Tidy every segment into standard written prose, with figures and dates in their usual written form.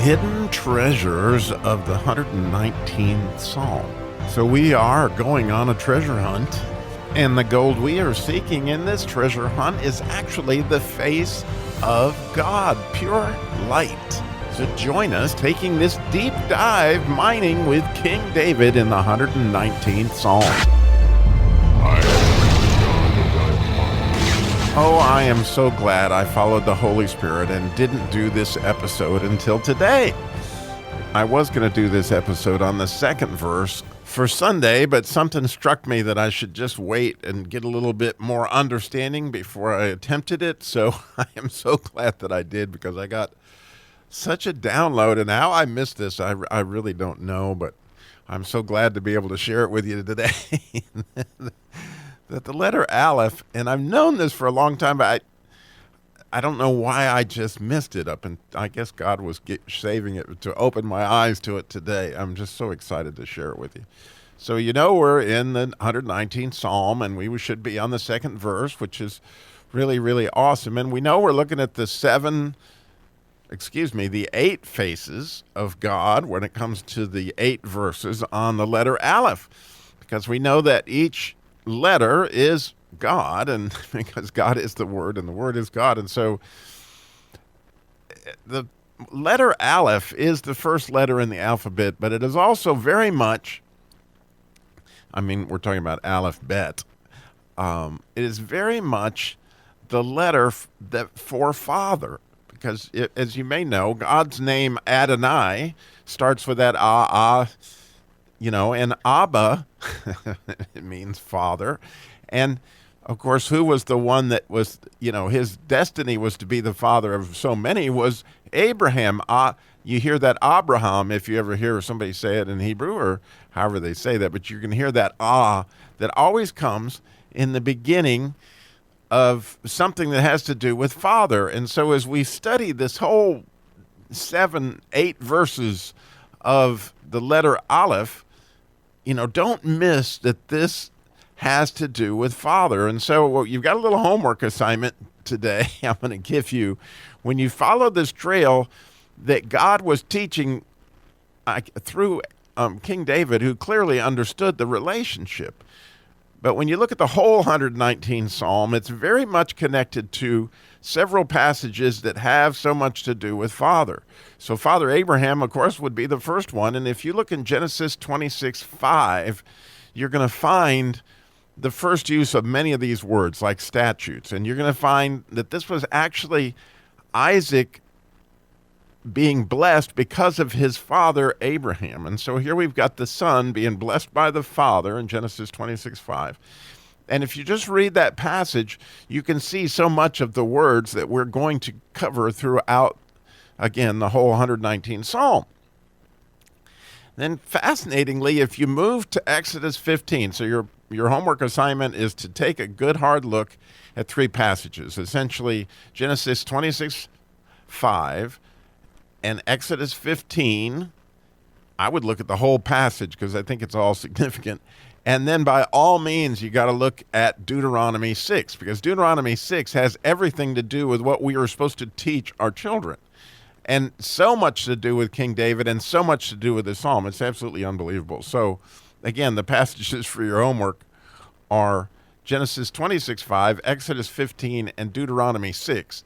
hidden treasures of the 119th Psalm. So we are going on a treasure hunt, and the gold we are seeking in this treasure hunt is actually the face of God, pure light. So join us taking this deep dive mining with King David in the 119th Psalm. Oh, I am so glad I followed the Holy Spirit and didn't do this episode until today. I was going to do this episode on the second verse for Sunday, but something struck me that I should just wait and get a little bit more understanding before I attempted it. So I am so glad that I did, because I got such a download, and how I missed this, I really don't know, but I'm so glad to be able to share it with you today. That the letter Aleph, and I've known this for a long time, but I don't know why I just missed it and I guess God was saving it to open my eyes to it today. I'm just so excited to share it with you. So we're in the 119th Psalm, and we should be on the second verse, which is really, really awesome. And we know we're looking at the eight faces of God when it comes to the 8 verses on the letter Aleph, because we know that each letter is God, and because God is the Word and the Word is God. And so the letter Aleph is the first letter in the alphabet, but it is also very much, we're talking about Aleph Bet. It is very much the letter for Father, because as you may know, God's name Adonai starts with that and Abba, it means father. And of course, who was the one that was, his destiny was to be the father of so many, was Abraham. You hear that Abraham, if you ever hear somebody say it in Hebrew or however they say that, but you can hear that that always comes in the beginning of something that has to do with father. And so as we study this whole 8 verses of the letter Aleph, don't miss that this has to do with Father. And so you've got a little homework assignment today I'm going to give you. When you follow this trail that God was teaching through King David, who clearly understood the relationship. But when you look at the whole 119th Psalm, it's very much connected to several passages that have so much to do with Father. So Father Abraham, of course, would be the first one. And if you look in Genesis 26:5, you're going to find the first use of many of these words, like statutes. And you're going to find that this was actually Isaac being blessed because of his father Abraham. And so here we've got the son being blessed by the father in Genesis 26:5. And if you just read that passage, you can see so much of the words that we're going to cover throughout, again, the whole 119th Psalm. Then fascinatingly, if you move to Exodus 15, so your homework assignment is to take a good hard look at 3 passages, essentially Genesis 26:5 and Exodus 15. I would look at the whole passage because I think it's all significant. And then by all means, you got to look at Deuteronomy 6, because Deuteronomy 6 has everything to do with what we are supposed to teach our children. And so much to do with King David and so much to do with the Psalm. It's absolutely unbelievable. So again, the passages for your homework are Genesis 26:5, Exodus 15, and Deuteronomy 6.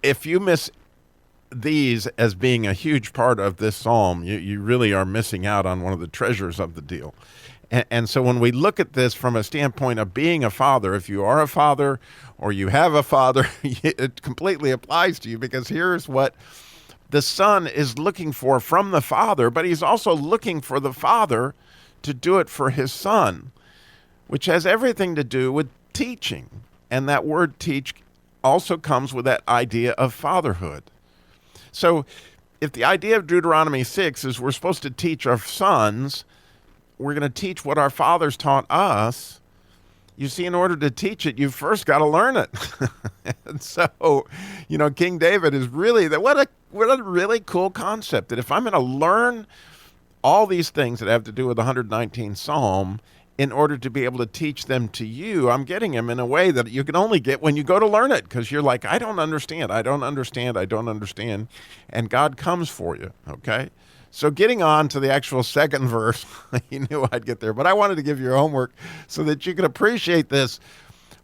If you miss these as being a huge part of this psalm, you really are missing out on one of the treasures of the deal. And so when we look at this from a standpoint of being a father, if you are a father or you have a father, it completely applies to you, because here's what the son is looking for from the father, but he's also looking for the father to do it for his son, which has everything to do with teaching. And that word teach also comes with that idea of fatherhood. So if the idea of Deuteronomy 6 is we're supposed to teach our sons, we're going to teach what our fathers taught us. You see, in order to teach it, you've first got to learn it. And so, King David is really, what a really cool concept, that if I'm going to learn all these things that have to do with the 119th Psalm, in order to be able to teach them to you. I'm getting them in a way that you can only get when you go to learn it, because you're like, I don't understand, I don't understand, I don't understand. And God comes for you, okay? So getting on to the actual second verse, you knew I'd get there, but I wanted to give you your homework so that you can appreciate this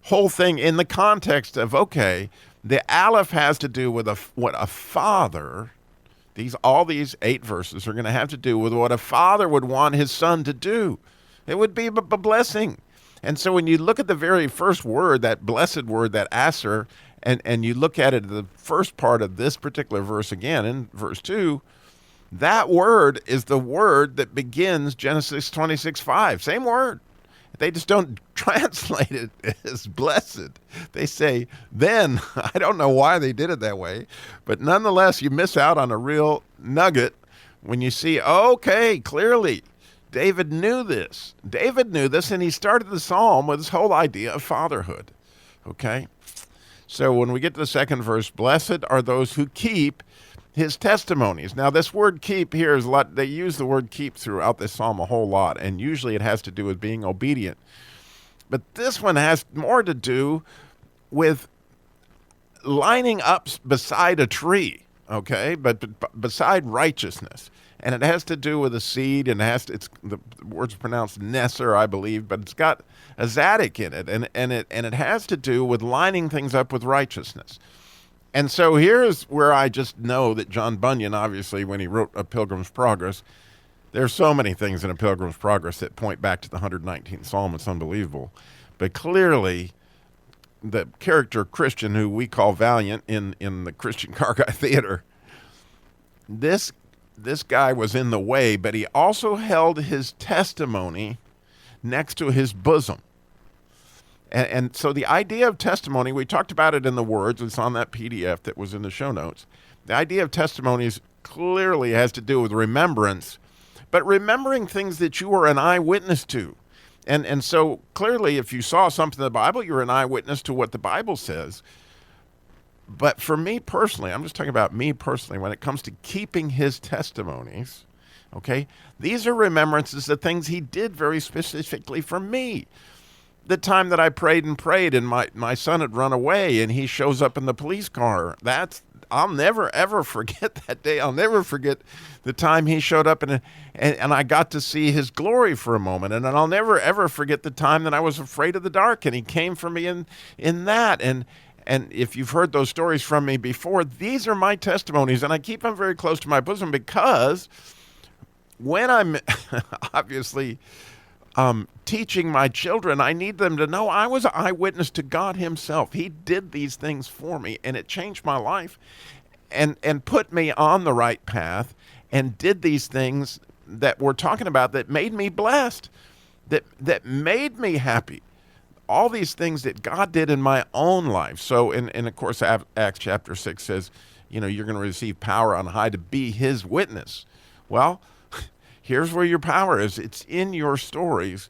whole thing in the context of, okay, the Aleph has to do with what a father, all these 8 verses are going to have to do with what a father would want his son to do. It would be a blessing. And so when you look at the very first word, that blessed word, that aser, and you look at it, the first part of this particular verse again, in verse 2, that word is the word that begins Genesis 26:5. Same word. They just don't translate it as blessed. They say, then. I don't know why they did it that way, but nonetheless, you miss out on a real nugget when you see, okay, clearly, David knew this. David knew this, and he started the psalm with this whole idea of fatherhood. Okay? So when we get to the second verse, blessed are those who keep his testimonies. Now, this word keep here is a lot. They use the word keep throughout this psalm a whole lot, and usually it has to do with being obedient. But this one has more to do with lining up beside a tree, okay? But beside righteousness. And it has to do with a seed, and the word's pronounced Nesser, I believe, but it's got a Zadok in it, and it has to do with lining things up with righteousness. And so here's where I just know that John Bunyan, obviously, when he wrote A Pilgrim's Progress, there's so many things in A Pilgrim's Progress that point back to the 119th Psalm. It's unbelievable. But clearly, the character Christian, who we call Valiant in the Christian Car Guy Theater, this guy was in the way, but he also held his testimony next to his bosom. And so the idea of testimony, we talked about it in the words. It's on that PDF that was in the show notes. The idea of testimonies clearly has to do with remembrance, but remembering things that you are an eyewitness to. And so clearly, if you saw something in the Bible, you're an eyewitness to what the Bible says. But for me personally, I'm just talking about me personally, when it comes to keeping his testimonies, okay, these are remembrances of things he did very specifically for me. The time that I prayed and my son had run away and he shows up in the police car. I'll never, ever forget that day. I'll never forget the time he showed up and I got to see his glory for a moment. And I'll never, ever forget the time that I was afraid of the dark and he came for me in that. And if you've heard those stories from me before, these are my testimonies, and I keep them very close to my bosom because when I'm obviously teaching my children, I need them to know I was an eyewitness to God himself. He did these things for me, and it changed my life and put me on the right path and did these things that we're talking about that made me blessed, that made me happy. All these things that God did in my own life. So, and of course, Acts chapter 6 says, you're going to receive power on high to be his witness. Well, here's where your power is. It's in your stories,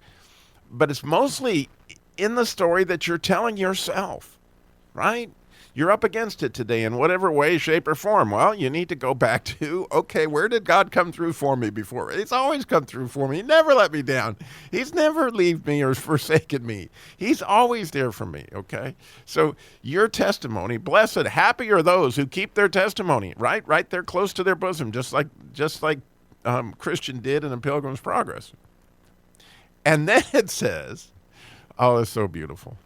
but it's mostly in the story that you're telling yourself, right? You're up against it today in whatever way, shape, or form. Well, you need to go back to, okay, where did God come through for me before? He's always come through for me. He never let me down. He's never left me or forsaken me. He's always there for me, okay? So your testimony, blessed, happy are those who keep their testimony, right? Right there close to their bosom, just like Christian did in A Pilgrim's Progress. And then it says, oh, it's so beautiful.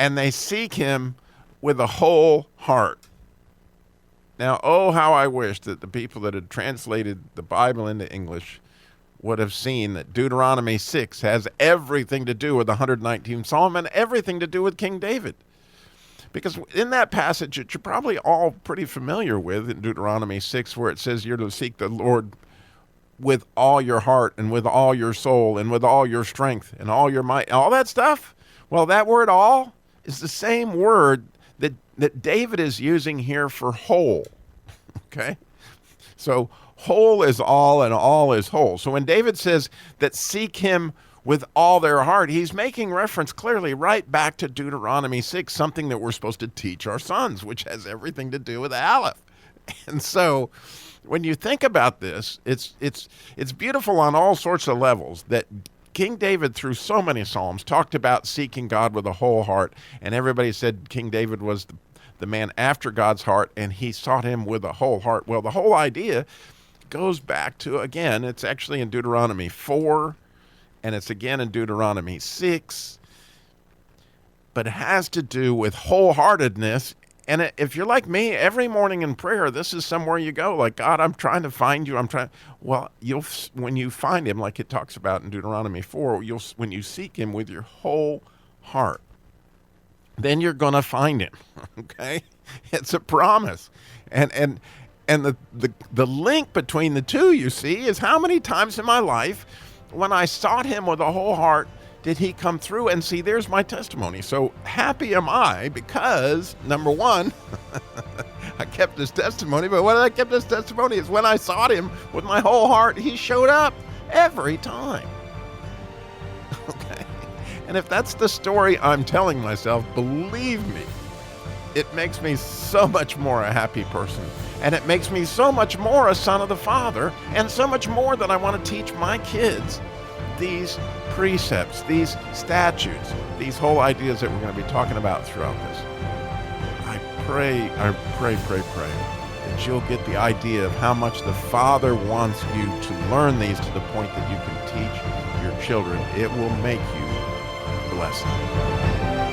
And they seek him with a whole heart. Now, oh, how I wish that the people that had translated the Bible into English would have seen that Deuteronomy 6 has everything to do with the 119th Psalm and everything to do with King David. Because in that passage that you're probably all pretty familiar with in Deuteronomy 6, where it says you're to seek the Lord with all your heart and with all your soul and with all your strength and all your might, all that stuff. Well, that word all is the same word that David is using here for whole, okay? So whole is all and all is whole. So when David says that seek him with all their heart, he's making reference clearly right back to Deuteronomy 6, something that we're supposed to teach our sons, which has everything to do with the Aleph. And so when you think about this, it's beautiful on all sorts of levels that King David, through so many Psalms, talked about seeking God with a whole heart. And everybody said King David was the man after God's heart, and he sought him with a whole heart. Well, the whole idea goes back to, again, it's actually in Deuteronomy 4, and it's again in Deuteronomy 6, but it has to do with wholeheartedness. And if you're like me, every morning in prayer, this is somewhere you go, like, God, I'm trying to find you. Well, when you find him, like it talks about in Deuteronomy 4, when you seek him with your whole heart, then you're going to find him, okay? It's a promise. And the link between the two, you see, is how many times in my life, when I sought him with a whole heart, did he come through? And see, there's my testimony. So happy am I because, number one, I kept his testimony. But when I kept his testimony is when I sought him with my whole heart, he showed up every time. Okay. And if that's the story I'm telling myself, believe me, it makes me so much more a happy person. And it makes me so much more a son of the Father, and so much more that I want to teach my kids these precepts, these statutes, these whole ideas that we're going to be talking about throughout this. I pray that you'll get the idea of how much the Father wants you to learn these to the point that you can teach your children. It will make you blessed.